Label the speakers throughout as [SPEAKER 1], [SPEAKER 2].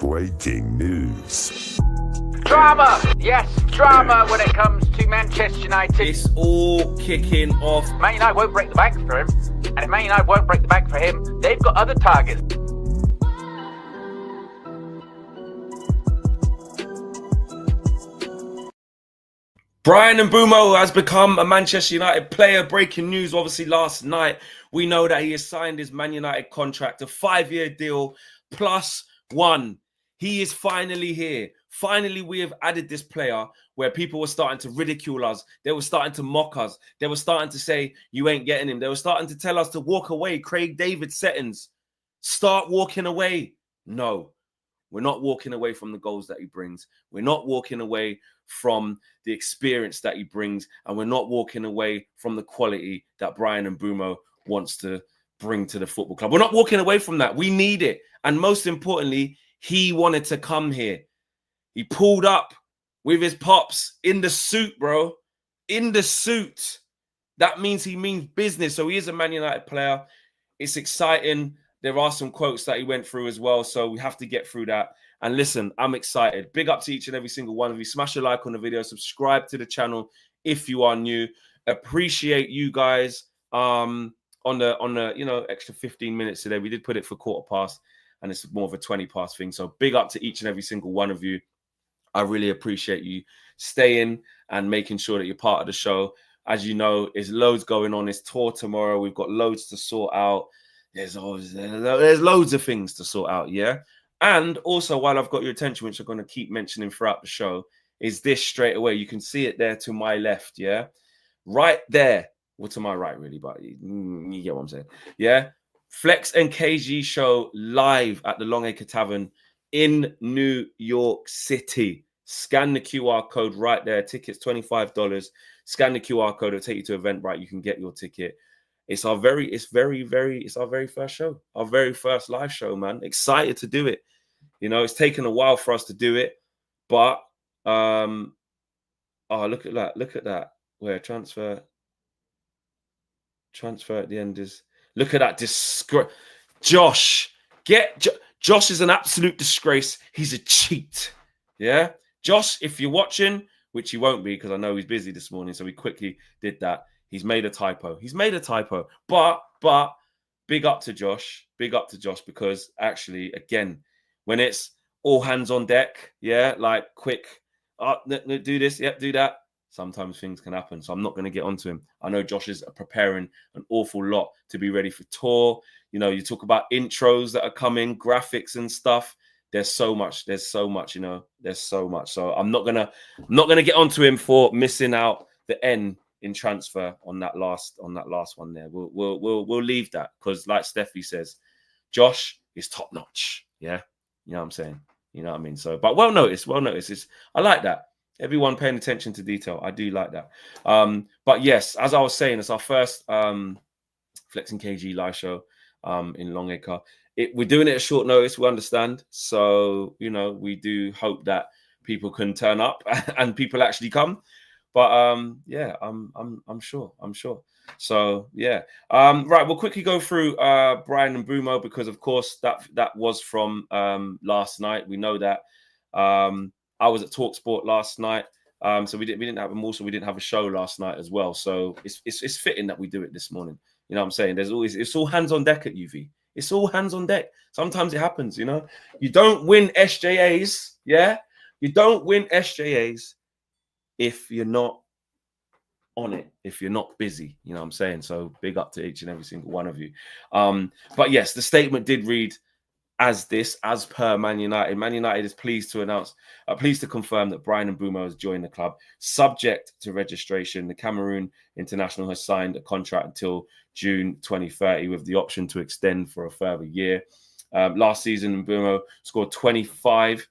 [SPEAKER 1] Breaking news.
[SPEAKER 2] Drama! Yes, drama when it comes to Manchester United.
[SPEAKER 3] It's all kicking off.
[SPEAKER 2] Man United won't break the bank for him. And if Man United won't break the bank for him, they've got other targets.
[SPEAKER 3] Bryan Mbeumo has become a Manchester United player. Breaking news, obviously, last night. We know that he has signed his Man United contract, a 5-year deal, +1. He is finally here. Finally, we have added this player where people were starting to ridicule us. They were starting to mock us. They were starting to say, you ain't getting him. They were starting to tell us to walk away. Craig David settings. Start walking away. No, we're not walking away from the goals that he brings. We're not walking away from the experience that he brings. And we're not walking away from the quality that Bryan Mbeumo wants to bring to the football club. We're not walking away from that. We need it. And most importantly, he wanted to come here. He pulled up with his pops in the suit, bro. In the suit. That means he means business. So he is a Man United player. It's exciting. There are some quotes that he went through as well. So we have to get through that. And listen, I'm excited. Big up to each and every single one of you. Smash a like on the video. Subscribe to the channel if you are new. Appreciate you guys on the extra 15 minutes today. We did put it for 15:15. And it's more of a 20 past thing. So big up to each and every single one of you. I really appreciate you staying and making sure that you're part of the show. As you know, there's loads going on. It's tour tomorrow. We've got loads to sort out. There's loads of things to sort out, yeah? And also, while I've got your attention, which I'm going to keep mentioning throughout the show, is this straight away. You can see it there to my left, yeah? Right there. Well, to my right, really, but you get what I'm saying. Yeah? Flex and KG show live at the Longacre Tavern in New York City. Scan the QR code right there. Tickets $25. Scan the QR code. It'll take you to Eventbrite. You can get your ticket. It's our very first show, our very first live show, man. Excited to do it. You know, it's taken a while for us to do it, but oh, look at that. Where transfer at the end is. Look at that disgrace. Josh is an absolute disgrace. He's a cheat. Yeah. Josh, if you're watching, which he won't be because I know he's busy this morning, so we quickly did that. He's made a typo. But big up to Josh. Big up to Josh because actually, again, when it's all hands on deck, yeah, like quick, do this, yep, do that. Sometimes things can happen. So I'm not going to get onto him. I know Josh is preparing an awful lot to be ready for tour. You know, you talk about intros that are coming, graphics and stuff. There's so much, you know, there's so much. So I'm not gonna get onto him for missing out the N in transfer on that last one there. We'll leave that because like Steffi says, Josh is top notch. Yeah. You know what I'm saying? You know what I mean? So, but well noticed. I like that. Everyone paying attention to detail. I do like that. But yes, as I was saying, it's our first Flex and KG live show in Longacre. We're doing it at short notice, we understand. So, you know, we do hope that people can turn up and people actually come. But yeah, I'm sure. So yeah. Right, we'll quickly go through Bryan Mbeumo because of course that was from last night. We know that. I was at TalkSport last night, so we didn't have we didn't have a show last night as well. So it's fitting that we do it this morning. You know what I'm saying? It's all hands on deck at UV. It's all hands on deck. Sometimes it happens, you know. You don't win SJAs, yeah. You don't win SJAs if you're not on it, if you're not busy. You know what I'm saying? So big up to each and every single one of you. But yes, the statement did read as per Man United. Man United is pleased to confirm that Bryan Mbeumo has joined the club, subject to registration. The Cameroon international has signed a contract until June 2030 with the option to extend for a further year. Last season, Mbeumo scored 25.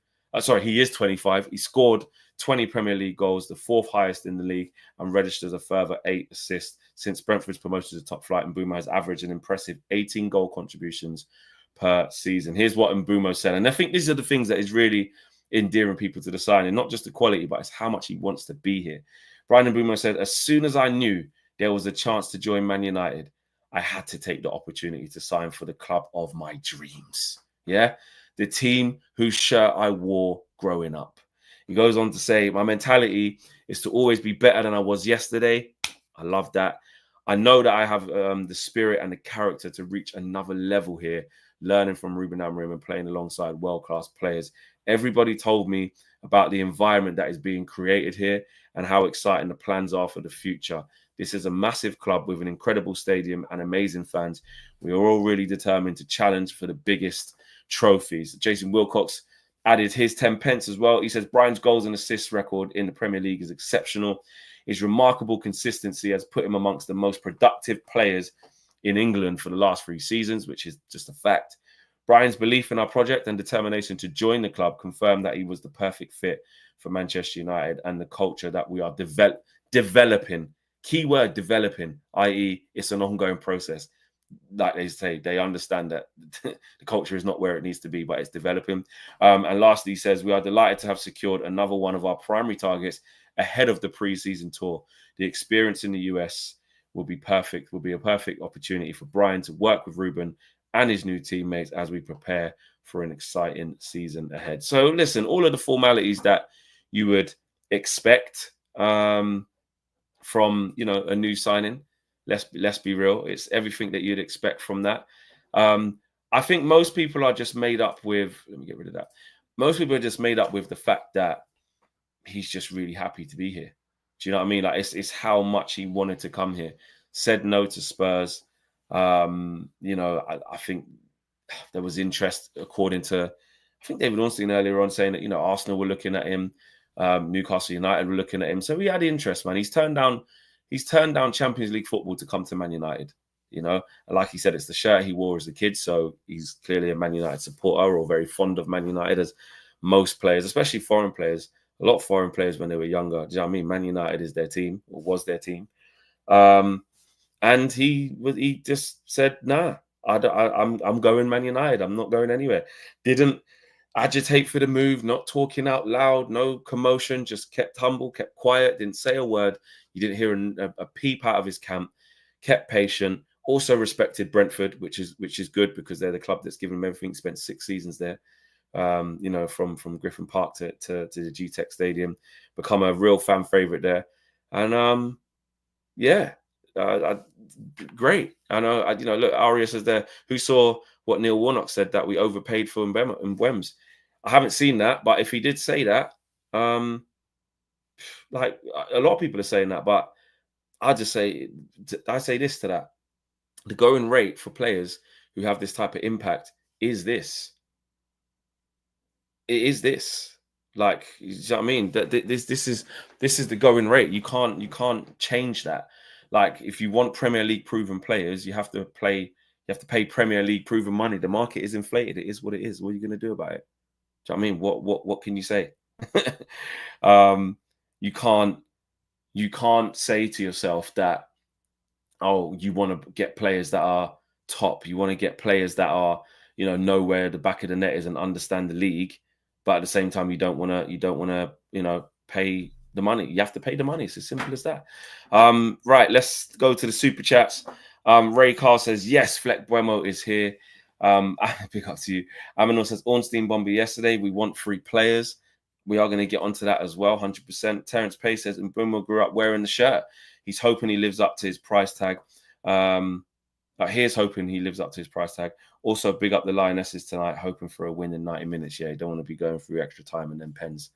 [SPEAKER 3] He is 25. He scored 20 Premier League goals, the 4th highest in the league, and registers a further 8 assists. Since Brentford's promotion to top flight, Mbeumo has averaged an impressive 18 goal contributions per season. Here's what Mbeumo said. And I think these are the things that is really endearing people to the signing, not just the quality, but it's how much he wants to be here. Bryan Mbeumo said, as soon as I knew there was a chance to join Man United, I had to take the opportunity to sign for the club of my dreams. Yeah. the team whose shirt I wore growing up. He goes on to say, my mentality is to always be better than I was yesterday. I love that. I know that I have the spirit and the character to reach another level here, learning from Ruben Amorim and playing alongside world-class players. Everybody told me about the environment that is being created here and how exciting the plans are for the future. This is a massive club with an incredible stadium and amazing fans. We are all really determined to challenge for the biggest trophies. Jason Wilcox added his 10 pence as well. He says Brian's goals and assists record in the Premier League is exceptional. His remarkable consistency has put him amongst the most productive players in England for the last 3 seasons, which is just a fact. Brian's belief in our project and determination to join the club confirmed that he was the perfect fit for Manchester United and the culture that we are developing. Keyword developing, i.e. it's an ongoing process. Like they say, they understand that the culture is not where it needs to be, but it's developing. And lastly, he says, we are delighted to have secured another one of our primary targets ahead of the pre-season tour. The experience in the US will be perfect, will be a perfect opportunity for Brian to work with Ruben and his new teammates as we prepare for an exciting season ahead. So listen, all of the formalities that you would expect from, you know, a new signing. Let's be real. It's everything that you'd expect from that. I think most people are just made up with, let me get rid of that. Most people are just made up with the fact that he's just really happy to be here. Do you know what I mean? Like it's how much he wanted to come here. Said no to Spurs. You know, I think there was interest according to, I think David Ornstein earlier on saying that, you know, Arsenal were looking at him. Newcastle United were looking at him. So he had interest, man. He's turned down Champions League football to come to Man United, you know. And like he said, it's the shirt he wore as a kid. So he's clearly a Man United supporter or very fond of Man United, as most players, especially foreign players. A lot of foreign players when they were younger. Do you know what I mean? Man United is their team, or was their team. And he just said, nah, I'm going Man United. I'm not going anywhere. Didn't agitate for the move, not talking out loud, no commotion, just kept humble, kept quiet, didn't say a word. You didn't hear a peep out of his camp, kept patient, also respected Brentford, which is good because they're the club that's given him everything, spent 6 seasons there, you know, from Griffin Park to the G-Tech Stadium, become a real fan favourite there. And great. I know, you know, look, Aria says there, who saw what Neil Warnock said, that we overpaid for Mbeumo. I haven't seen that, but if he did say that, like a lot of people are saying that, but I say this to that. The going rate for players who have this type of impact is this. It is this. Like, you know what I mean? This is the going rate. You can't change that. Like, if you want Premier League proven players, you have to pay Premier League proven money. The market is inflated. It is what it is. What are you going to do about it? Do you know what I mean? What can you say? You can't say to yourself that, oh, you want to get players that are top. You want to get players that are, you know where the back of the net is and understand the league. But at the same time, you don't want to, you know, pay the money. You have to pay the money. It's as simple as that. Right, let's go to the super chats. Ray Carr says, yes, Fleck Mbeumo is here. Pick up to you. Aminor says, Ornstein Bomber yesterday. We want 3 players. We are going to get onto that as well, 100%. Terence Pace says, Mbeumo grew up wearing the shirt. He's hoping he lives up to his price tag. Here's hoping he lives up to his price tag. Also, big up the Lionesses tonight, hoping for a win in 90 minutes. Yeah, you don't want to be going through extra time and then pens.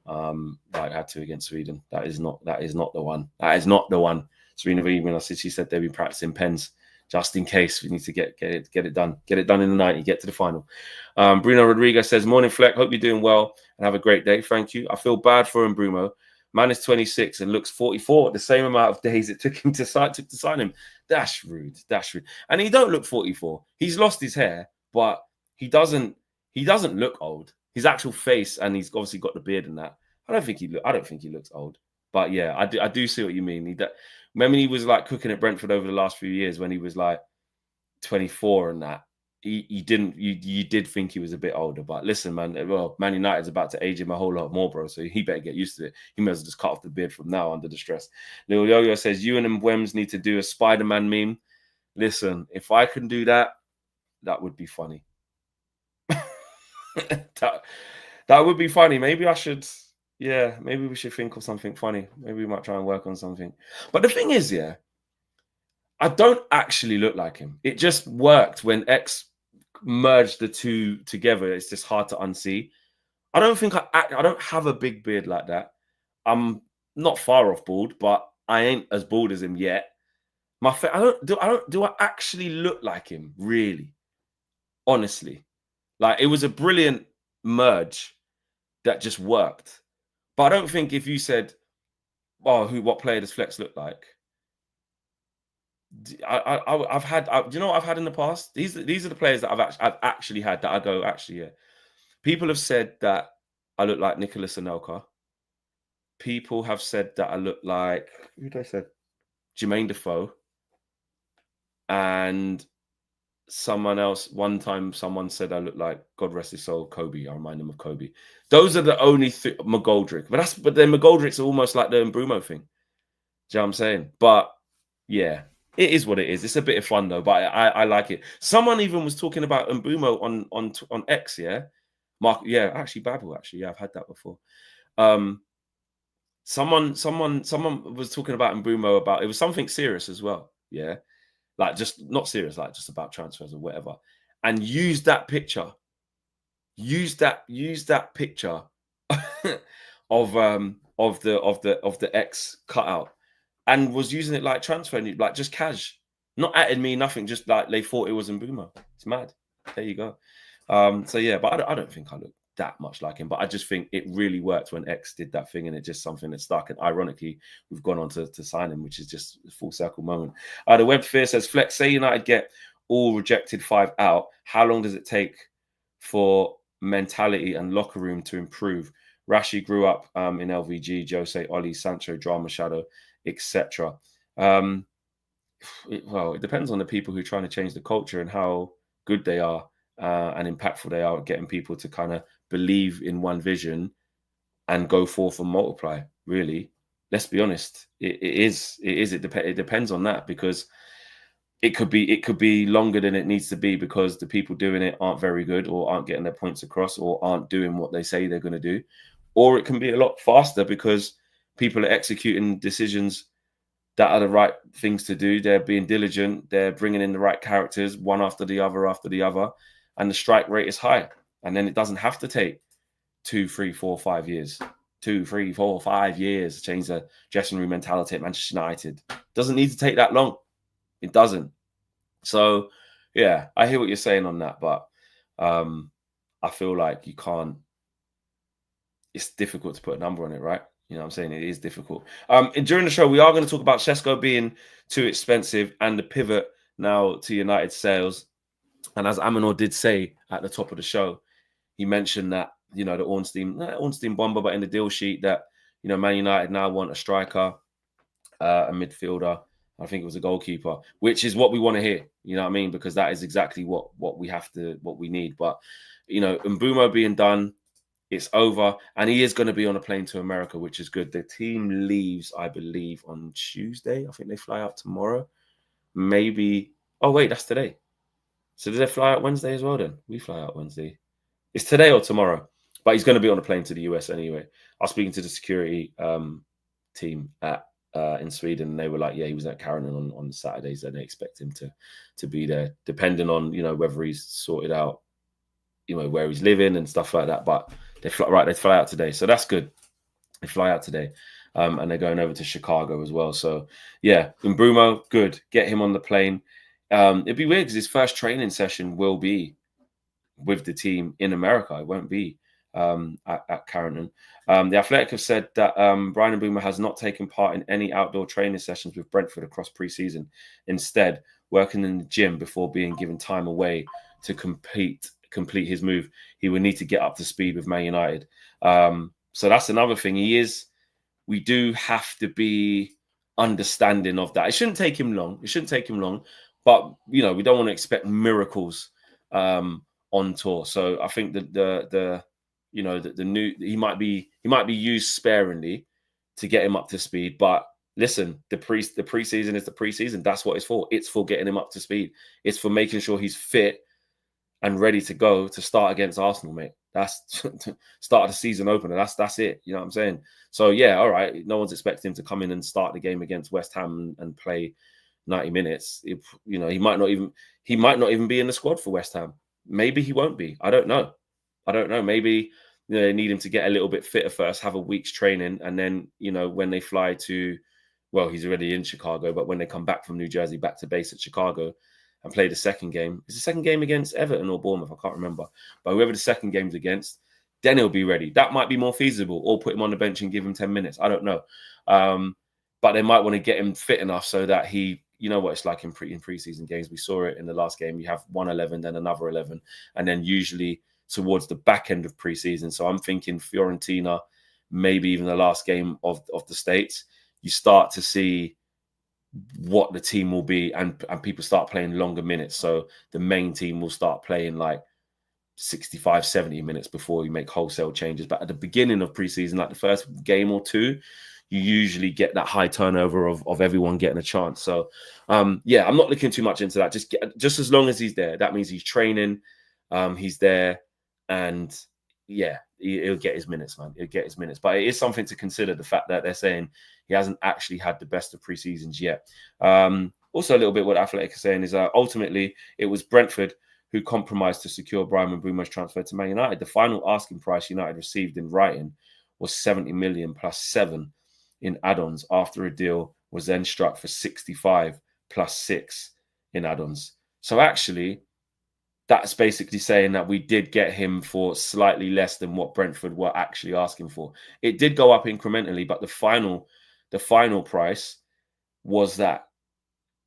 [SPEAKER 3] Like had to against Sweden. That is not the one. That is not the one. Serena Williams, she said they've been practicing pens just in case we need to get it done. Get it done in the 90, get to the final. Bruno Rodriguez says, morning Fleck, hope you're doing well and have a great day. Thank you. I feel bad for Mbeumo. Man is 26 and looks 44. The same amount of days it took to sign him. That's rude. That's rude. And he don't look 44. He's lost his hair, but he doesn't look old. His actual face, and he's obviously got the beard and that. I don't think he looks old. But yeah, I do see what you mean. Remember he was like cooking at Brentford over the last few years when he was like 24 and that. You did think he was a bit older, but listen, man. Well, Man United's about to age him a whole lot more, bro. So he better get used to it. He may as well just cut off the beard from now under the stress. Lil Yo-Yo says, you and Mbeumo need to do a Spider-Man meme. Listen, if I can do that, that would be funny. that, that would be funny. Maybe I should, yeah, maybe we should think of something funny. Maybe we might try and work on something. But the thing is, yeah, I don't actually look like him. It just worked when X merged the two together. It's just hard to unsee. I don't think I don't have a big beard like that. I'm not far off bald, but I ain't as bald as him yet. Do I actually look like him? Really? Honestly. Like, it was a brilliant merge that just worked. But I don't think if you said, "Oh, what player does Flex look like?" I've had. Do you know what I've had in the past? These are the players that I've actually had that I go, actually, yeah. People have said that I look like Nicholas Anelka. People have said that I look like, who did I say? Jermaine Defoe. And someone else, one time someone said I look like, God rest his soul, Kobe. I remind them of Kobe. Those are the only McGoldrick. But then McGoldrick's almost like the Mbeumo thing. Do you know what I'm saying? But yeah, it is what it is. It's a bit of fun though, but I like it. Someone even was talking about Mbeumo on X, yeah. Mark, yeah, actually Babel, actually, yeah, I've had that before. Someone was talking about Mbeumo, about, it was something serious as well, yeah. Like, just not serious, like just about transfers or whatever, and use that picture of the X cutout, and was using it like transfer, like just cash, not atting me, nothing, just like they thought it was Mbeumo. It's mad. There you go. So yeah, but I don't think I look that much like him, but I just think it really worked when X did that thing, and it's just something that stuck. And ironically, we've gone on to sign him, which is just a full circle moment. The Web Fear says, Flex, say United get all rejected 5 out, how long does it take for mentality and locker room to improve? Rashi grew up in LVG, Jose, Oli, Sancho, Drama Shadow, etc. Well, it depends on the people who are trying to change the culture and how good they are and impactful they are at getting people to kind of believe in one vision and go forth and multiply. Really, let's be honest. It depends on that, because it could be longer than it needs to be because the people doing it aren't very good, or aren't getting their points across, or aren't doing what they say they're going to do. Or it can be a lot faster because people are executing decisions that are the right things to do. They're being diligent. They're bringing in the right characters, one after the other, and the strike rate is high. And then it doesn't have to take 2, 3, 4, 5 years. 2, 3, 4, 5 years to change the dressing room mentality at Manchester United. It doesn't need to take that long. It doesn't. So, yeah, I hear what you're saying on that, but I feel like you can't. It's difficult to put a number on it, right? You know what I'm saying? It is difficult. And during the show, we are going to talk about Sesko being too expensive and the pivot now to United sales. And as Amanor did say at the top of the show, he mentioned that, you know, the Ornstein bomber, but in the deal sheet that, you know, Man United now want a striker, a midfielder. I think it was a goalkeeper, which is what we want to hear. You know what I mean? Because that is exactly what we need. But, you know, Mbeumo being done, it's over, and he is going to be on a plane to America, which is good. The team leaves, I believe, on Tuesday. I think they fly out tomorrow. Maybe. Oh wait, that's today. So did they fly out Wednesday as well? Then we fly out Wednesday. It's today or tomorrow. But he's going to be on a plane to the US anyway. I was speaking to the security team in Sweden, and they were like, "Yeah, he was at Carolyn on Saturdays, and they expect him to be there, depending on, you know, whether he's sorted out, you know, where he's living and stuff like that." But they fly out today, so that's good. They fly out today, and they're going over to Chicago as well. So yeah, Mbeumo, good. Get him on the plane. It'd be weird because his first training session will be with the team in America. It won't be at Carrington. The Athletic have said that Brian Mbeumo has not taken part in any outdoor training sessions with Brentford across pre-season. Instead, working in the gym before being given time away to complete his move. He would need to get up to speed with Man United. So that's another thing. We do have to be understanding of that. It shouldn't take him long. But, you know, we don't want to expect miracles on tour. So I think that the new, he might be used sparingly to get him up to speed. But listen, the preseason is the preseason. That's what it's for. It's for getting him up to speed. It's for making sure he's fit and ready to go to start against Arsenal, mate. That's start of the season opener. That's it. You know what I'm saying? So yeah, all right. No one's expecting him to come in and start the game against West Ham and play 90 minutes. You know, he might not even be in the squad for West Ham. Maybe he won't be. I don't know. Maybe they need him to get a little bit fitter first, have a week's training, and then when they fly to, well, he's already in Chicago, but when they come back from New Jersey back to base at Chicago and play the second game, it's the second game against Everton or Bournemouth, I can't remember, but whoever the second game's against, then he'll be ready. That might be more feasible, or put him on the bench and give him 10 minutes. I don't know, but they might want to get him fit enough so that he. You know what it's like in preseason games. We saw it in the last game. You have one 11, then another 11, and then usually towards the back end of preseason. So I'm thinking Fiorentina, maybe even the last game of the States, you start to see what the team will be, and people start playing longer minutes. So the main team will start playing like 65, 70 minutes before you make wholesale changes. But at the beginning of preseason, like the first game or two, you usually get that high turnover of everyone getting a chance. So, yeah, I'm not looking too much into that. Just as long as he's there, that means he's training, he's there, and yeah, he'll get his minutes, man. He'll get his minutes. But it is something to consider, the fact that they're saying he hasn't actually had the best of pre-seasons yet. Also, a little bit what Athletic is saying is ultimately it was Brentford who compromised to secure Brian Mbeumo's transfer to Man United. The final asking price United received in writing was 70 million plus 7 in add-ons after a deal was then struck for 65 plus 6 in add-ons. So actually, that's basically saying that we did get him for slightly less than what Brentford were actually asking for. It did go up incrementally, but the final price was that.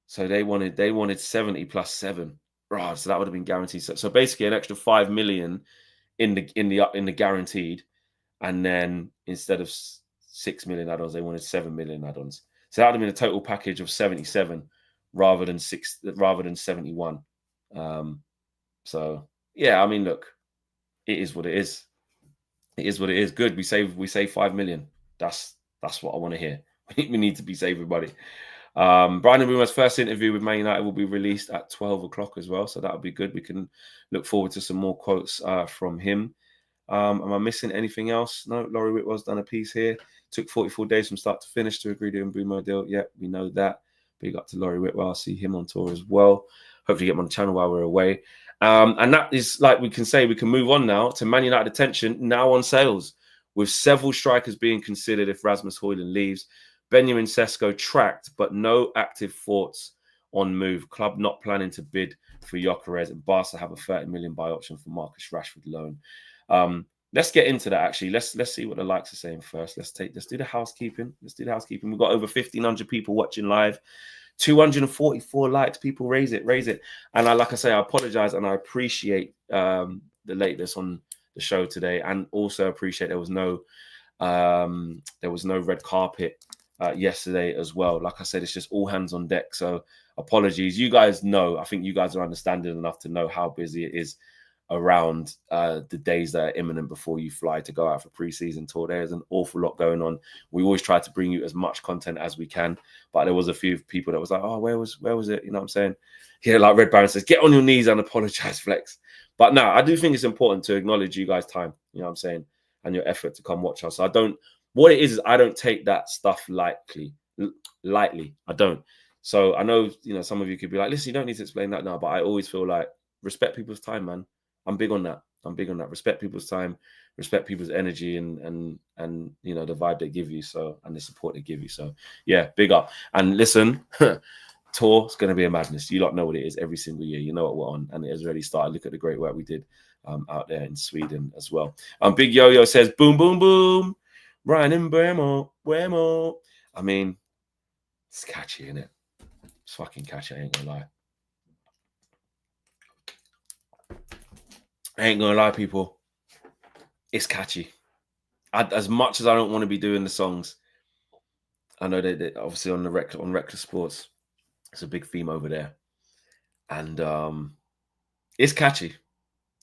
[SPEAKER 3] So they wanted 70 plus 7. Right, so that would have been guaranteed. So basically an extra 5 million in the guaranteed, and then instead of 6 million add-ons, they wanted 7 million add-ons. So that would have been a total package of 77 rather than 71. So yeah, I mean, look, it is what it is. It is what it is. Good. We save 5 million. That's what I want to hear. We need to be saving money. Brian Mbeumo's first interview with Man United will be released at 12 o'clock as well. So that'll be good. We can look forward to some more quotes from him. Am I missing anything else? No, Laurie Whitwell's done a piece here. Took 44 days from start to finish to agree to Mbeumo deal. Yeah, we know that. Big up to Laurie Whitwell. I'll see him on tour as well. Hopefully get him on the channel while we're away. And that is, like we can move on now to Man United attention, now on sales, with several strikers being considered if Rasmus Højlund leaves. Benjamin Sesko tracked, but no active thoughts on move. Club not planning to bid for Gyökeres, and Barca have a 30 million buy option for Marcus Rashford loan. Let's get into that, actually. Let's see what the likes are saying first. Let's do the housekeeping. We've got over 1,500 people watching live. 244 likes. People raise it. And like I say, I apologize and I appreciate the lateness on the show today, and also appreciate there was no red carpet yesterday as well. Like I said, it's just all hands on deck. So apologies. You guys know, I think you guys are understanding enough to know how busy it is around the days that are imminent before you fly to go out for pre-season tour. There's an awful lot going on. We always try to bring you as much content as we can, but there was a few people that was like, oh, where was it? You know what I'm saying? Yeah, like Red Baron says, get on your knees and apologize, Flex. But no, I do think it's important to acknowledge you guys' time, you know what I'm saying, and your effort to come watch us. I don't take that stuff lightly. I don't. So I know, some of you could be like, listen, you don't need to explain that now, but I always feel like respect people's time, man. I'm big on that. Respect people's time, respect people's energy, and the vibe they give you, so, and the support they give you. So yeah, big up. And listen, tour is going to be a madness. You lot know what it is every single year. You know what we're on, and it has already started. Look at the great work we did out there in Sweden as well. Big Yo-Yo says, boom, boom, boom. Brian Mbeumo. I mean, it's catchy, isn't it? It's fucking catchy, I ain't gonna lie, people. It's catchy. As much as I don't want to be doing the songs, I know that obviously on Reckless Sports, it's a big theme over there, and it's catchy.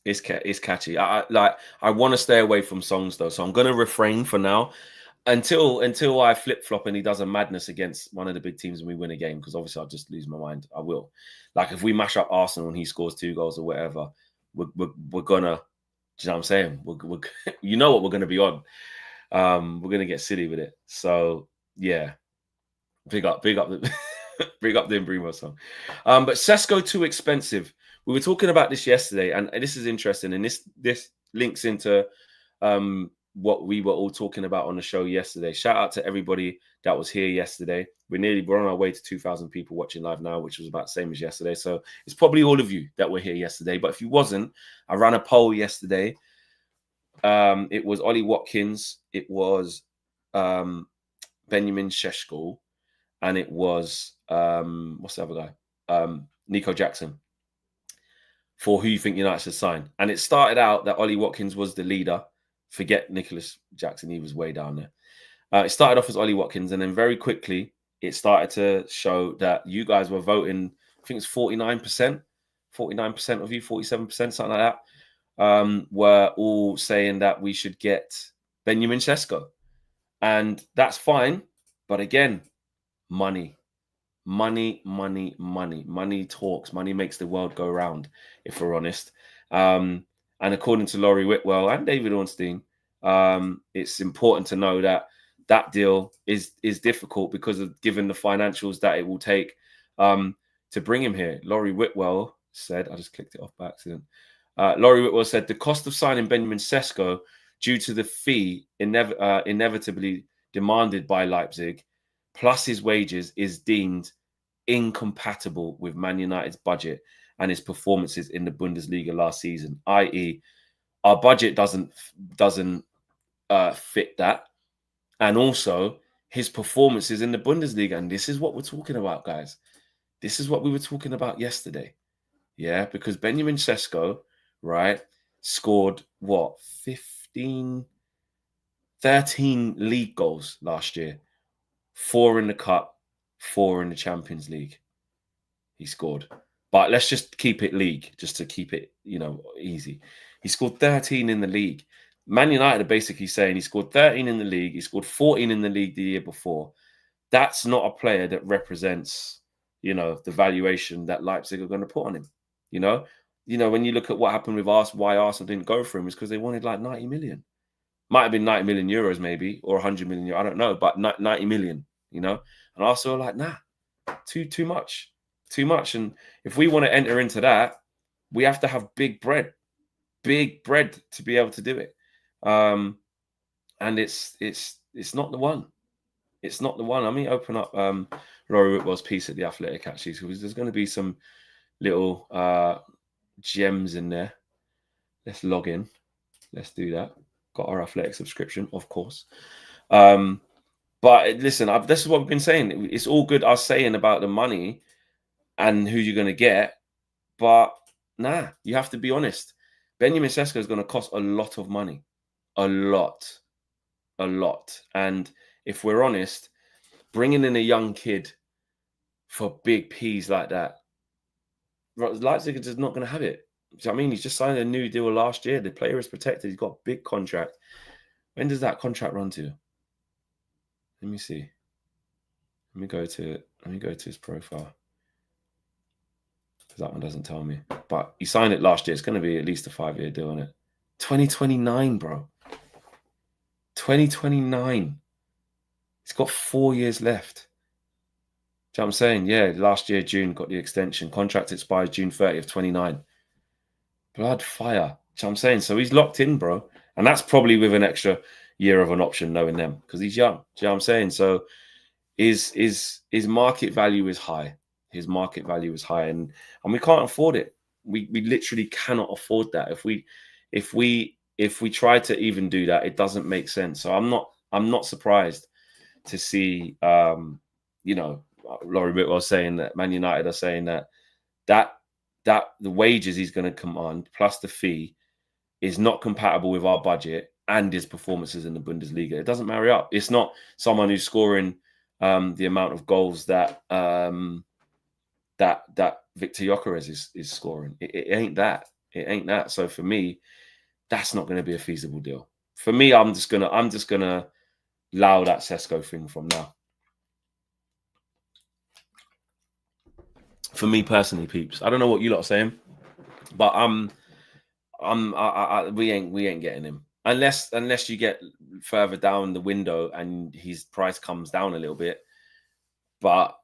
[SPEAKER 3] It's catchy. I want to stay away from songs though, so I'm gonna refrain for now until I flip flop and he does a madness against one of the big teams and we win a game. Because obviously I'll just lose my mind. I will. Like if we mash up Arsenal and he scores 2 goals or whatever, we're gonna Do you know what I'm saying? We're you know what we're going to be on. We're going to get silly with it. So yeah, big up the big up the Mbeumo song. But Sesko too expensive. We were talking about this yesterday, and this is interesting, and this links into what we were all talking about on the show yesterday. Shout out to everybody that was here yesterday. We're on our way to 2,000 people watching live now, which was about the same as yesterday. So it's probably all of you that were here yesterday. But if you wasn't, I ran a poll yesterday. It was Ollie Watkins, it was Benjamin Sesko, and it was what's the other guy? Nico Jackson, for who you think United should sign. And it started out that Ollie Watkins was the leader. Forget Nicholas Jackson, he was way down there. It started off as Ollie Watkins, and then very quickly it started to show that you guys were voting. I think it's 49%, 49% of you, 47%, something like that, were all saying that we should get Benjamin Sesko. And that's fine. But again, money talks. Money makes the world go round, if we're honest. And according to Laurie Whitwell and David Ornstein, it's important to know that that deal is difficult because of given the financials that it will take to bring him here. Laurie Whitwell said, I just clicked it off by accident. Laurie Whitwell said the cost of signing Benjamin Sesko due to the fee inevitably demanded by Leipzig plus his wages is deemed incompatible with Man United's budget and his performances in the Bundesliga last season, i.e., our budget doesn't fit that, and also his performances in the Bundesliga. And this is what we're talking about, guys. This is what we were talking about yesterday. Yeah, because Benjamin Sesko, right, scored what, 13 league goals last year. 4 in the Cup, 4 in the Champions League. He scored. But let's just keep it league, just to keep it, easy. He scored 13 in the league. Man United are basically saying he scored 13 in the league. He scored 14 in the league the year before. That's not a player that represents, the valuation that Leipzig are going to put on him. When you look at what happened with Arsenal, why Arsenal didn't go for him is because they wanted like 90 million. Might have been 90 million euros maybe, or 100 million euros. I don't know, but 90 million, And Arsenal are like, nah, too much. And if we want to enter into that, we have to have big bread to be able to do it. And it's not the one. It's not the one. Let me open up Laurie Whitwell's piece at The Athletic, actually, because there's going to be some little gems in there. Let's log in. Let's do that. Got our Athletic subscription, of course. But listen, this is what we've been saying. It's all good us saying about the money and who you're going to get. But nah, you have to be honest. Benjamin Sesko is going to cost a lot of money. A lot. And if we're honest, bringing in a young kid for big P's like that, Leipzig is just not going to have it. I mean, he's just signed a new deal last year. The player is protected. He's got a big contract. When does that contract run to? Let me see. Let me go to his profile. Because that one doesn't tell me. But he signed it last year. It's going to be at least a 5-year deal on it. 2029, bro. 2029. He's got 4 years left. Do you know what I'm saying? Yeah, last year, June, got the extension. Contract expires June 30th, 29. Blood fire. Do you know what I'm saying? So he's locked in, bro. And that's probably with an extra year of an option, knowing them, because he's young. Do you know what I'm saying? So his market value is high. His market value is high, and we can't afford it. We literally cannot afford that. If we try to even do that, it doesn't make sense. So I'm not surprised to see Laurie Whitwell saying that Man United are saying that the wages he's going to command plus the fee is not compatible with our budget and his performances in the Bundesliga. It doesn't marry up. It's not someone who's scoring the amount of goals that Victor Gyökeres is scoring. It ain't that. It ain't that. So for me, that's not going to be a feasible deal. For me, I'm just gonna allow that Sesko thing from now. For me personally, peeps. I don't know what you lot are saying, but we ain't getting him unless you get further down the window and his price comes down a little bit. But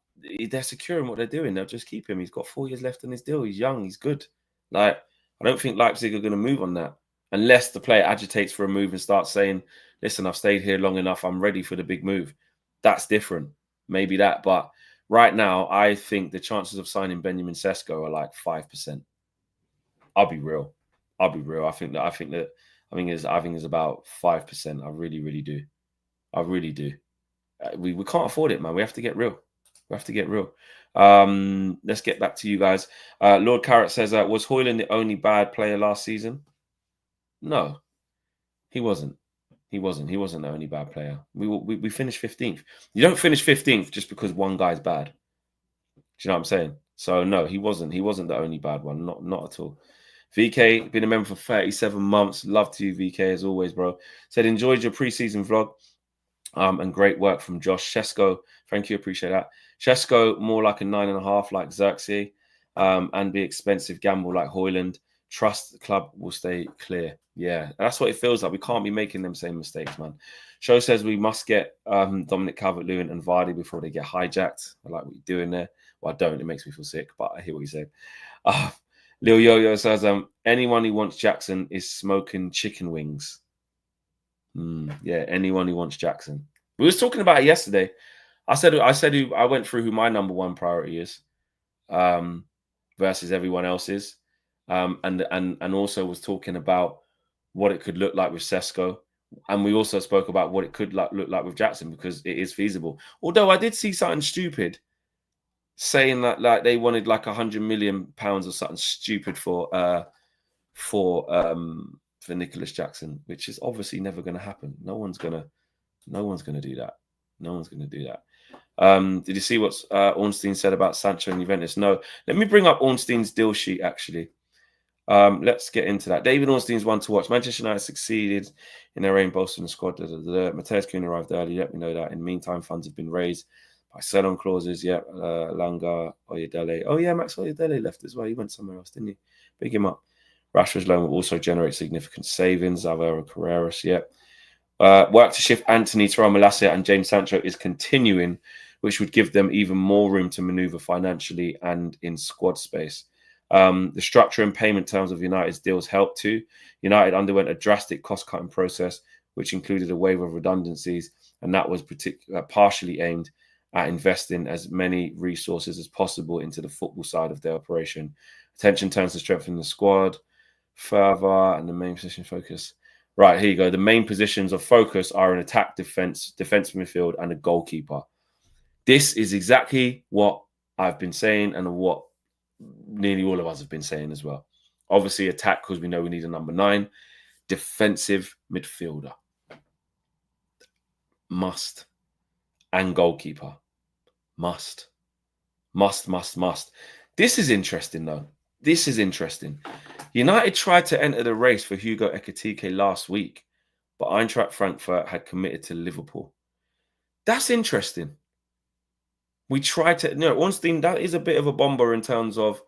[SPEAKER 3] they're securing what they're doing. They'll just keep him. He's got 4 years left on his deal. He's young. He's good. Like, I don't think Leipzig are going to move on that unless the player agitates for a move and starts saying, listen, I've stayed here long enough. I'm ready for the big move. That's different. Maybe that. But right now, I think the chances of signing Benjamin Sesko are like 5%. I'll be real. I think it's about 5%. I really do. I really do. We can't afford it, man. We have to get real. Let's get back to you guys. Lord Carrot says, was Højlund the only bad player last season? No, he wasn't. He wasn't the only bad player. We finished 15th. You don't finish 15th just because one guy's bad. Do you know what I'm saying? So no, he wasn't. He wasn't the only bad one. Not at all. VK, been a member for 37 months. Love to you, VK, as always, bro. Said, enjoyed your preseason vlog. And great work from Josh. Sesko, thank you, appreciate that. Sesko, more like a 9.5 like Xerxes, and be expensive gamble like Højlund. Trust the club will stay clear. Yeah, that's what it feels like. We can't be making them same mistakes, man. Show says we must get Dominic Calvert-Lewin and Vardy before they get hijacked. I like what you're doing there. Well, I don't. It makes me feel sick, but I hear what you said. Lil Yo-Yo says, anyone who wants Jackson is smoking chicken wings. Yeah, anyone who wants Jackson. We was talking about it yesterday. I went through who my number one priority is, versus everyone else's, and also was talking about what it could look like with Sesko, and we also spoke about what it could look like with Jackson because it is feasible. Although I did see something stupid saying that like they wanted like £100 million or something stupid for Nicholas Jackson, which is obviously never going to happen. No one's going to do that. No one's going to do that. Did you see what Ornstein said about Sancho and Juventus? No. Let me bring up Ornstein's deal sheet, actually. Let's get into that. David Ornstein's one to watch. Manchester United succeeded in their aim, bolstering the squad. Matthias Kuhn arrived early. Let me know that. In the meantime, funds have been raised by sell-on clauses. Yeah, Langa, Oyedele. Oh, yeah, Max Oyedele left as well. He went somewhere else, didn't he? Big him up. Rashford's loan will also generate significant savings. Alvaro Carreras, yeah. Work to shift Anthony, Tyrell Malacia and James Sancho is continuing, which would give them even more room to maneuver financially and in squad space. The structure and payment terms of United's deals helped too. United underwent a drastic cost-cutting process, which included a waiver of redundancies, and that was partially aimed at investing as many resources as possible into the football side of their operation. Attention turns to strengthening the squad further, and the main position focus. Right, here you go. The main positions of focus are an attack, defense midfield, and a goalkeeper. This is exactly what I've been saying and what nearly all of us have been saying as well. Obviously, attack because we know we need a number 9. Defensive midfielder. Must. And goalkeeper. Must. This is interesting, though. This is interesting. United tried to enter the race for Hugo Ekitike last week, but Eintracht Frankfurt had committed to Liverpool. That's interesting. We tried to... Ornstein, that is a bit of a bomber in terms of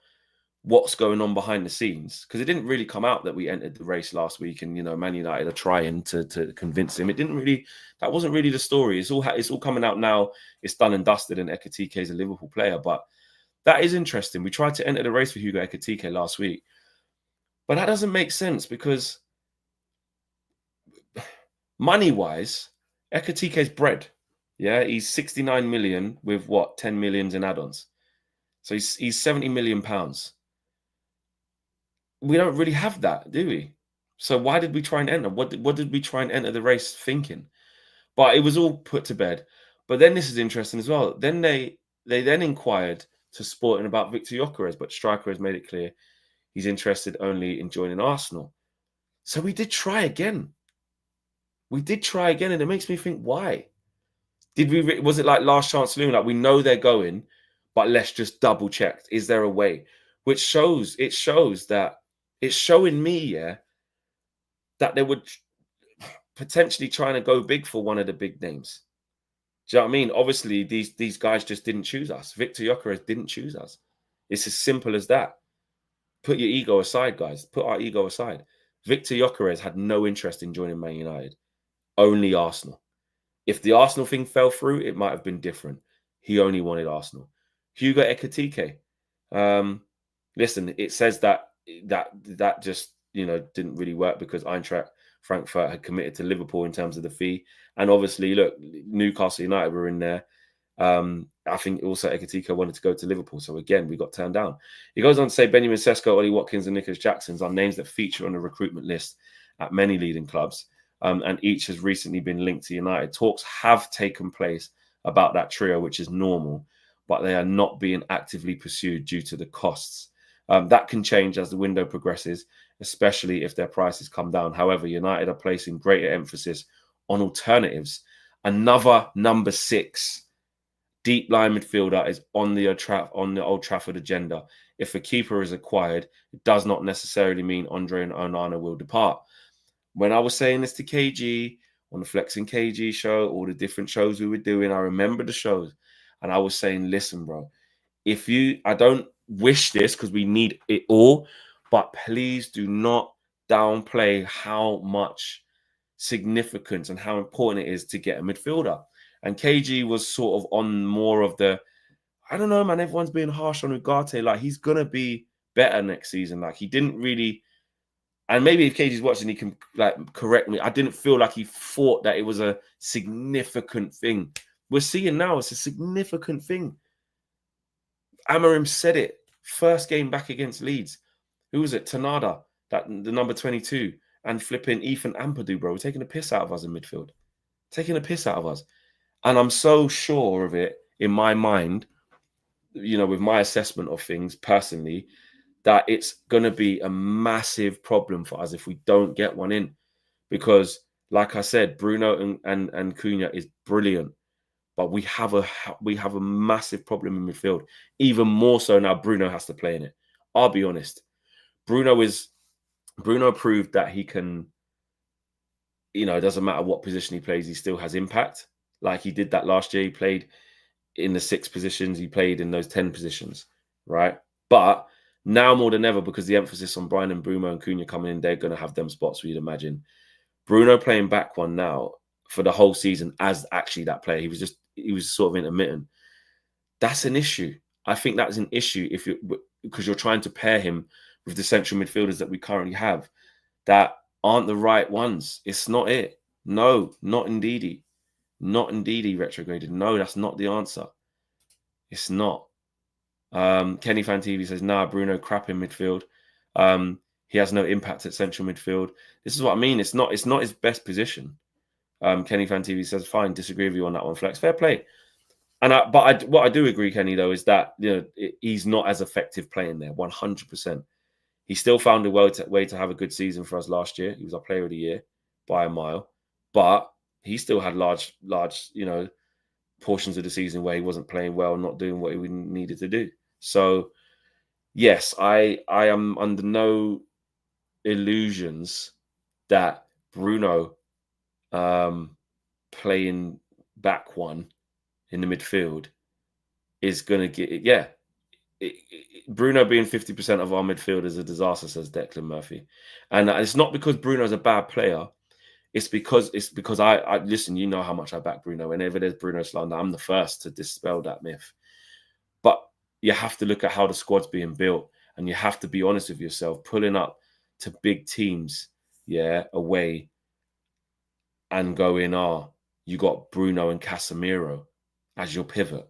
[SPEAKER 3] what's going on behind the scenes, because it didn't really come out that we entered the race last week and, Man United are trying to convince him. That wasn't really the story. It's all coming out now. It's done and dusted and Ekitike is a Liverpool player, but that is interesting. We tried to enter the race for Hugo Ekitike last week, but that doesn't make sense because money-wise, Ekitike's bread. Yeah, he's 69 million with 10 millions in add-ons. So he's 70 million pounds. We don't really have that, do we? So why did we try and enter? What did we try and enter the race thinking? But it was all put to bed. But then this is interesting as well. Then they then inquired to Sporting about Victor Gyökeres, but Striker has made it clear he's interested only in joining Arsenal. So we did try again. And it makes me think, why? Was it like last chance saloon? Like, we know they're going, but let's just double check. Is there a way? Which shows that it's showing me, that they would potentially trying to go big for one of the big names. Do you know what I mean? Obviously, these guys just didn't choose us. Victor Gyökeres didn't choose us. It's as simple as that. Put your ego aside, guys. Put our ego aside. Victor Gyökeres had no interest in joining Man United. Only Arsenal. If the Arsenal thing fell through, it might have been different. He only wanted Arsenal. Hugo Ekitike. Listen, it says that just didn't really work because Eintracht Frankfurt had committed to Liverpool in terms of the fee, and obviously, look, Newcastle United were in there. I think also Ekitike wanted to go to Liverpool, so again we got turned down. He goes on to say Benjamin Sesko, Ollie Watkins, and Nicholas Jackson are names that feature on the recruitment list at many leading clubs, and each has recently been linked to United. Talks have taken place about that trio, which is normal, but they are not being actively pursued due to the costs. That can change as the window progresses, especially if their prices come down. However, United are placing greater emphasis on alternatives. Another number 6 deep line midfielder is on the Old Trafford agenda. If a keeper is acquired, it does not necessarily mean Andre Onana will depart. When I was saying this to KG on the Flexing KG show, all the different shows we were doing, I remember the shows, and I was saying, listen, bro, I don't wish this because we need it all, but please do not downplay how much significance and how important it is to get a midfielder. And KG was sort of on more of the, I don't know, man, everyone's being harsh on Ugarte. Like, he's going to be better next season. Like, he didn't really, and maybe if KG's watching, he can correct me. I didn't feel like he thought that it was a significant thing. We're seeing now it's a significant thing. Amorim said it. First game back against Leeds. Who was it? Tanada, the number 22, and flipping Ethan Ampadu, bro. We're taking a piss out of us in midfield. Taking a piss out of us. And I'm so sure of it in my mind, with my assessment of things personally, that it's going to be a massive problem for us if we don't get one in. Because, like I said, Bruno and Cunha is brilliant. But we have a massive problem in midfield. Even more so now, Bruno has to play in it. I'll be honest. Bruno proved that he can, it doesn't matter what position he plays, he still has impact. Like he did that last year. He played in the 6 positions. He played in those 10 positions, right? But now more than ever, because the emphasis on Brian and Mbeumo and Cunha coming in, they're going to have them spots where you'd imagine. Bruno playing back one now for the whole season as actually that player. He was sort of intermittent. That's an issue. I think that's an issue because you're trying to pair him with the central midfielders that we currently have that aren't the right ones. It's not it. No, not Ndidi. Not Ndidi retrograded. No, that's not the answer. It's not. Kenny Fan TV says, nah, Bruno crap in midfield. He has no impact at central midfield. This is what I mean. It's not his best position. Kenny Fan TV says, fine, disagree with you on that one, Flex. Fair play. What I do agree, Kenny, though, is that he's not as effective playing there, 100%. He still found a way to have a good season for us last year. He was our player of the year by a mile. But he still had large, portions of the season where he wasn't playing well, not doing what he needed to do. So, yes, I am under no illusions that Bruno playing back one in the midfield is going to get it. Bruno being 50% of our midfield is a disaster, says Declan Murphy. And it's not because Bruno's a bad player. It's because I listen, you know how much I back Bruno. Whenever there's Bruno slander, I'm the first to dispel that myth. But you have to look at how the squad's being built, and you have to be honest with yourself. Pulling up to big teams, away, and going, you got Bruno and Casemiro as your pivot.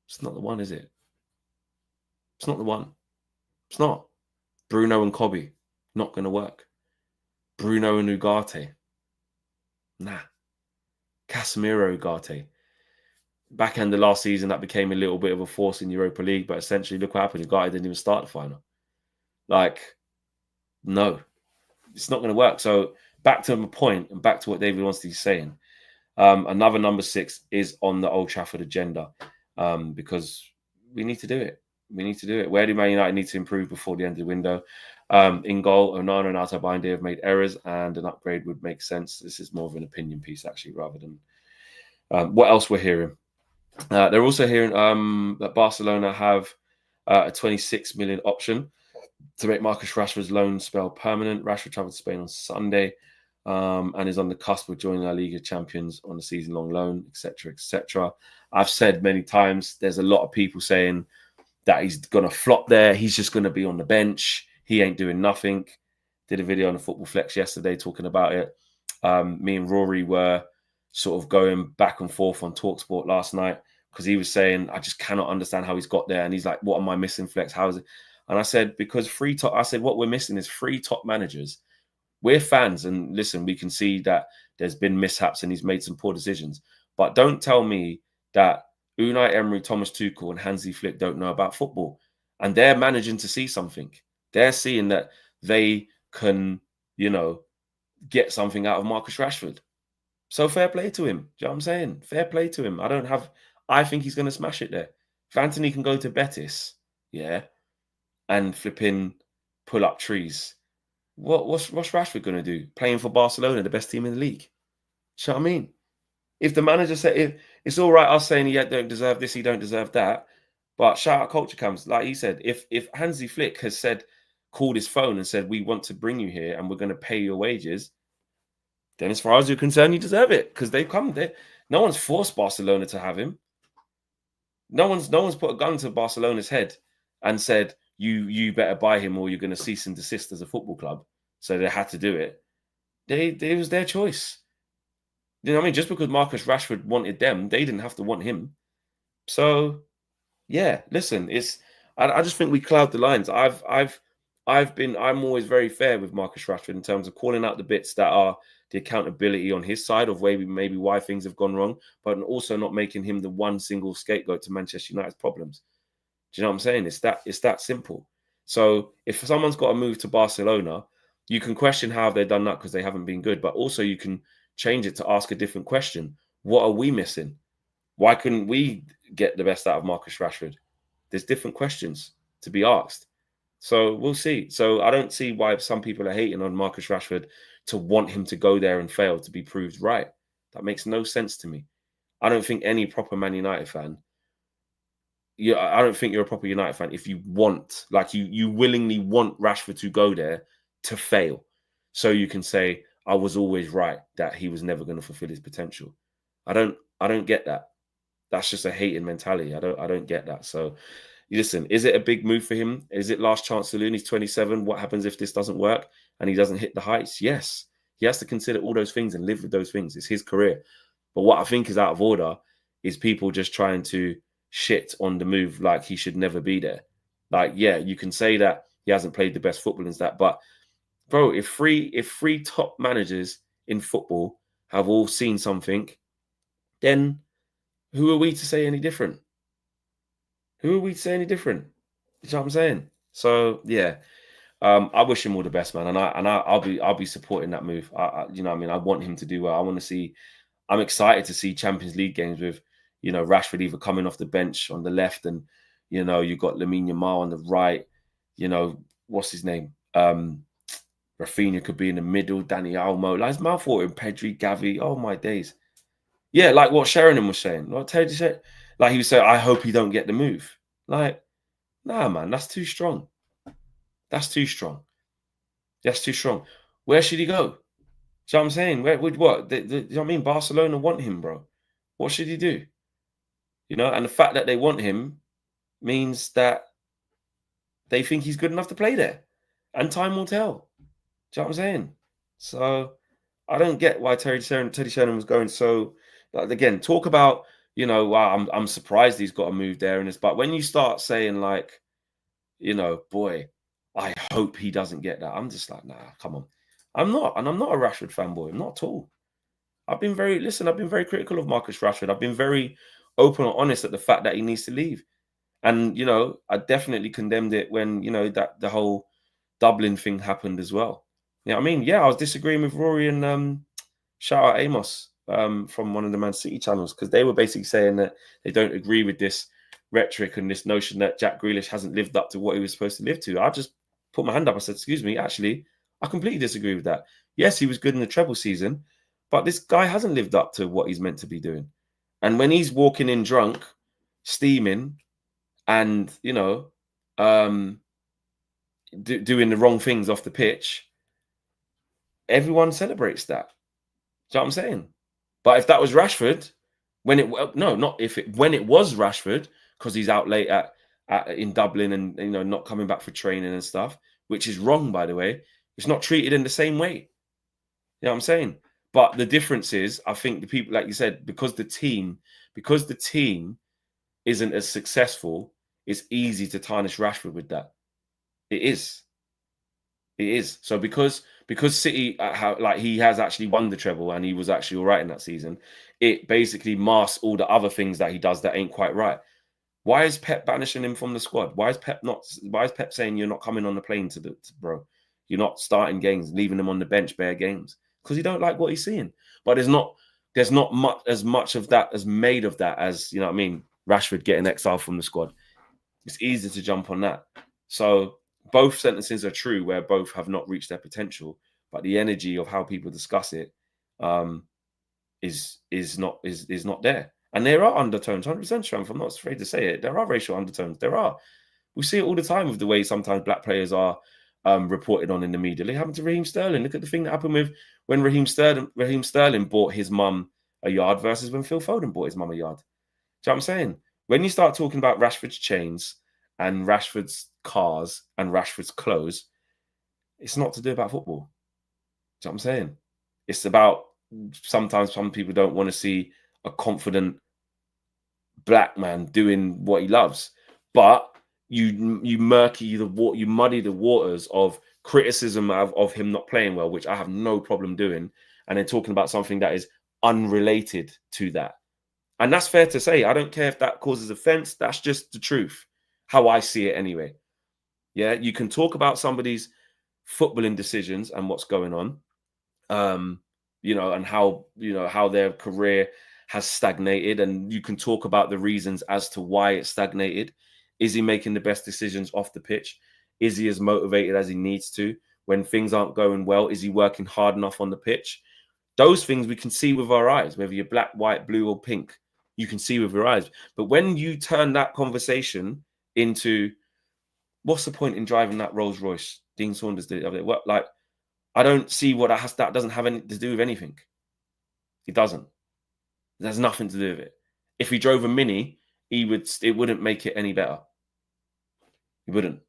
[SPEAKER 3] It's not the one, is it? It's not the one. It's not. Bruno and Kobe, not going to work. Bruno and Ugarte. Nah. Casemiro, Ugarte. Back end of last season, that became a little bit of a force in Europa League, but essentially, look what happened. Ugarte didn't even start the final. No. It's not going to work. So, back to my point and back to what David wants to be saying. Another number 6 is on the Old Trafford agenda because we need to do it. We need to do it. Where do Man United need to improve before the end of the window? In goal, Onana and Atabande have made errors, and an upgrade would make sense. This is more of an opinion piece, actually, rather than what else we're hearing. They're also hearing that Barcelona have a 26 million option to make Marcus Rashford's loan spell permanent. Rashford travelled to Spain on Sunday and is on the cusp of joining our League of Champions on a season-long loan, etc., etc. I've said many times, there's a lot of people saying that he's going to flop there. He's just going to be on the bench. He ain't doing nothing. Did a video on the Football Flex yesterday talking about it. Me and Rory were sort of going back and forth on TalkSport last night because he was saying, I just cannot understand how he's got there. And he's like, what am I missing, Flex? How is it? And I said, because what we're missing is 3 top managers. We're fans, and listen, we can see that there's been mishaps and he's made some poor decisions. But don't tell me that Unai Emery, Thomas Tuchel, and Hansi Flick don't know about football. And they're managing to see something. They're seeing that they can, get something out of Marcus Rashford. So fair play to him. Do you know what I'm saying? Fair play to him. I think he's going to smash it there. If Anthony can go to Betis, and flipping pull up trees, what's Rashford going to do? Playing for Barcelona, the best team in the league. Do you know what I mean? If the manager said, it's all right us saying he don't deserve this, he don't deserve that, but shout out Culture Cams, like he said, if Hansi Flick has called his phone and said, we want to bring you here and we're going to pay your wages, then as far as you're concerned, you deserve it because they've come there. No one's forced Barcelona to have him. No one's put a gun to Barcelona's head and said, you better buy him or you're going to cease and desist as a football club. So they had to do it. It was their choice. You know what I mean? Just because Marcus Rashford wanted them, they didn't have to want him. So, yeah, listen, I just think we cloud the lines. I'm always very fair with Marcus Rashford in terms of calling out the bits that are the accountability on his side of maybe why things have gone wrong, but also not making him the one single scapegoat to Manchester United's problems. Do you know what I'm saying? It's that simple. So if someone's got to move to Barcelona, you can question how they've done that because they haven't been good, but also you can change it to ask a different question. What are we missing? Why couldn't we get the best out of Marcus Rashford? There's different questions to be asked. So we'll see. So I don't see why some people are hating on Marcus Rashford to want him to go there and fail to be proved right. That makes no sense to me. I don't think any proper Man United fan, I don't think you're a proper United fan if you want, like you willingly want Rashford to go there to fail. So you can say, I was always right that he was never going to fulfill his potential. I don't get that. That's just a hating mentality. I don't get that. So listen, is it a big move for him? Is it last chance saloon? He's 27. What happens if this doesn't work and he doesn't hit the heights? Yes. He has to consider all those things and live with those things. It's his career. But what I think is out of order is people just trying to shit on the move like he should never be there. Like, yeah, you can say that he hasn't played the best football and that, but bro, if three top managers in football have all seen something, then who are we to say any different? Who are we to say any different? You know what I'm saying? So yeah, I wish him all the best, man, and I'll be supporting that move. You know what I mean? I want him to do well. I want to see. I'm excited to see Champions League games with, Rashford either coming off the bench on the left, and you've got Lamine Yamal on the right. What's his name? Rafinha could be in the middle. Dani Olmo, like his mouth watering. Pedri, Gavi. Oh my days. Yeah, like what Sheringham was saying. What Teddy said. Like he was saying, I hope he don't get the move. Like, nah, man, that's too strong. That's too strong. That's too strong. Where should he go? Do you know what I'm saying? Where would what? You know what I mean? Barcelona want him, bro. What should he do? And the fact that they want him means that they think he's good enough to play there. And time will tell. Do you know what I'm saying? So I don't get why Teddy Sheringham was going so. Like, again, talk about, wow, I'm surprised he's got to move there and this. But when you start saying like, boy, I hope he doesn't get that. I'm just like, nah, come on. I'm not a Rashford fanboy. I'm not at all. I've been very critical of Marcus Rashford. I've been very open and honest at the fact that he needs to leave. And, I definitely condemned it when, that the whole Dublin thing happened as well. You know what I mean? Yeah, I was disagreeing with Rory and shout out Amos from one of the Man City channels because they were basically saying that they don't agree with this rhetoric and this notion that Jack Grealish hasn't lived up to what he was supposed to live to. I just put my hand up. I said, excuse me, actually, I completely disagree with that. Yes, he was good in the treble season, but this guy hasn't lived up to what he's meant to be doing. And when he's walking in drunk, steaming, and, doing the wrong things off the pitch, everyone celebrates that. Do you know what I'm saying? But if that was Rashford, when it was Rashford, because he's out late in Dublin and not coming back for training and stuff, which is wrong, by the way. It's not treated in the same way. You know what I'm saying? But the difference is, I think the people, like you said, because the team isn't as successful, it's easy to tarnish Rashford with that. It is. It is. So because City, he has actually won the treble and he was actually all right in that season, it basically masks all the other things that he does that ain't quite right. Why is Pep banishing him from the squad? Why is Pep saying you're not coming on the plane bro? You're not starting games, leaving him on the bench bare games because you don't like what he's seeing. But there's not much of that as made of that as, you know what I mean, Rashford getting exiled from the squad. It's easy to jump on that. So both sentences are true where both have not reached their potential, but the energy of how people discuss it is not there. And there are undertones, 100% Shramp, I'm not afraid to say it. There are racial undertones. There are. We see it all the time with the way sometimes black players are reported on in the media. It happened to Raheem Sterling. Look at the thing that happened with when Raheem Sterling bought his mum a yard versus when Phil Foden bought his mum a yard. Do you know what I'm saying? When you start talking about Rashford's chains and Rashford's cars and Rashford's clothes, it's not to do about football. Do you know what I'm saying? It's about sometimes some people don't want to see a confident black man doing what he loves, but you muddy the waters of criticism of him not playing well, which I have no problem doing, and then talking about something that is unrelated to that. And that's fair to say. I don't care if that causes offense. That's just the truth, how I see it anyway. Yeah, you can talk about somebody's footballing decisions and what's going on, and how their career has stagnated, and you can talk about the reasons as to why it stagnated. Is he making the best decisions off the pitch? Is he as motivated as he needs to? When things aren't going well, is he working hard enough on the pitch? Those things we can see with our eyes, whether you're black, white, blue, or pink, you can see with your eyes. But when you turn that conversation into, what's the point in driving that Rolls Royce? Dean Saunders did it. What, like, I don't see what that doesn't have anything to do with anything. It doesn't. There's nothing to do with it. If he drove a Mini, it wouldn't make it any better. It wouldn't.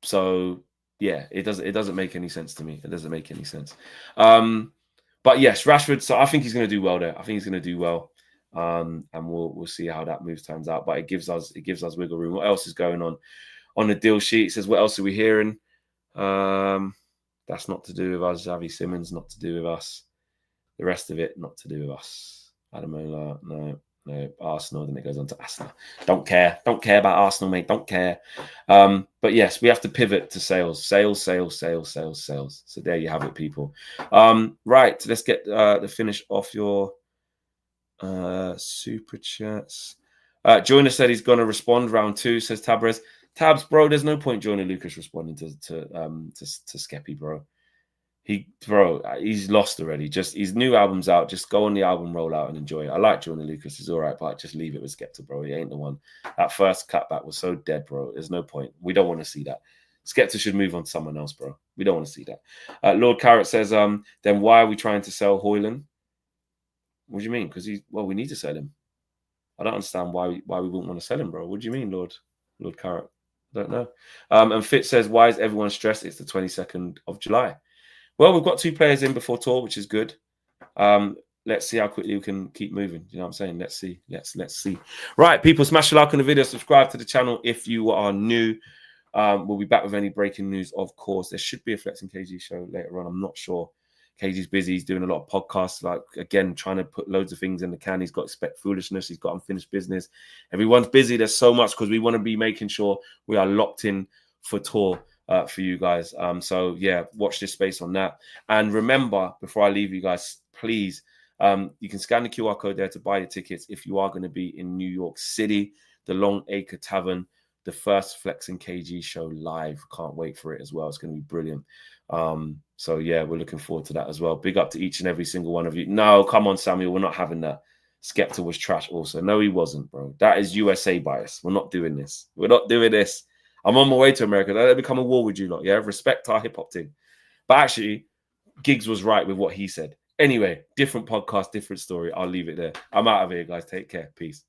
[SPEAKER 3] So yeah, it doesn't make any sense to me. It doesn't make any sense. But yes, Rashford. So I think he's going to do well there. I think he's going to do well, and we'll see how that move turns out. But it gives us wiggle room. What else is going on the deal sheet? It says, what else are we hearing? That's not to do with us. Xavi Simons, not to do with us. The rest of it, not to do with us. Adamola, no. Arsenal. Then it goes on to Arsenal. Don't care about Arsenal, mate. Don't care. But yes, we have to pivot to sales. So there you have it, people. Right, let's get the finish off your super chats. Joyner said he's going to respond round 2. Says Tabres. Tabs, bro, there's no point Joyner Lucas responding to Skeppy, bro. He's lost already. Just his new album's out. Just go on the album rollout and enjoy it. I like Joyner Lucas. He's all right, but just leave it with Skepta, bro. He ain't the one. That first cutback was so dead, bro. There's no point. We don't want to see that. Skepta should move on to someone else, bro. We don't want to see that. Lord Carrot says, then why are we trying to sell Højlund? What do you mean? Because we need to sell him. I don't understand why we wouldn't want to sell him, bro. What do you mean, Lord Carrot? I don't know. And Fitz says, why is everyone stressed? It's the 22nd of July. Well, we've got 2 players in before tour, which is good. Let's see how quickly we can keep moving. You know what I'm saying? Let's see. Let's see. Right, people, smash the like on the video. Subscribe to the channel if you are new. We'll be back with any breaking news, of course. There should be a Flexing KG show later on. I'm not sure. KG's busy. He's doing a lot of podcasts, like, again, trying to put loads of things in the can. He's got Expect Foolishness. He's got Unfinished Business. Everyone's busy. There's so much because we want to be making sure we are locked in for tour for you guys. So, yeah, watch this space on that. And remember, before I leave you guys, please, you can scan the QR code there to buy your tickets if you are going to be in New York City, the Long Acre Tavern, the first Flexing KG show live. Can't wait for it as well. It's going to be brilliant. So yeah, we're looking forward to that as well. Big up to each and every single one of you. No, come on, Samuel. We're not having that. Skepta was trash also. No, he wasn't, bro. That is USA bias. We're not doing this. We're not doing this. I'm on my way to America. Let me become a war with you lot. Yeah, respect our hip hop thing. But actually, Giggs was right with what he said. Anyway, different podcast, different story. I'll leave it there. I'm out of here, guys. Take care. Peace.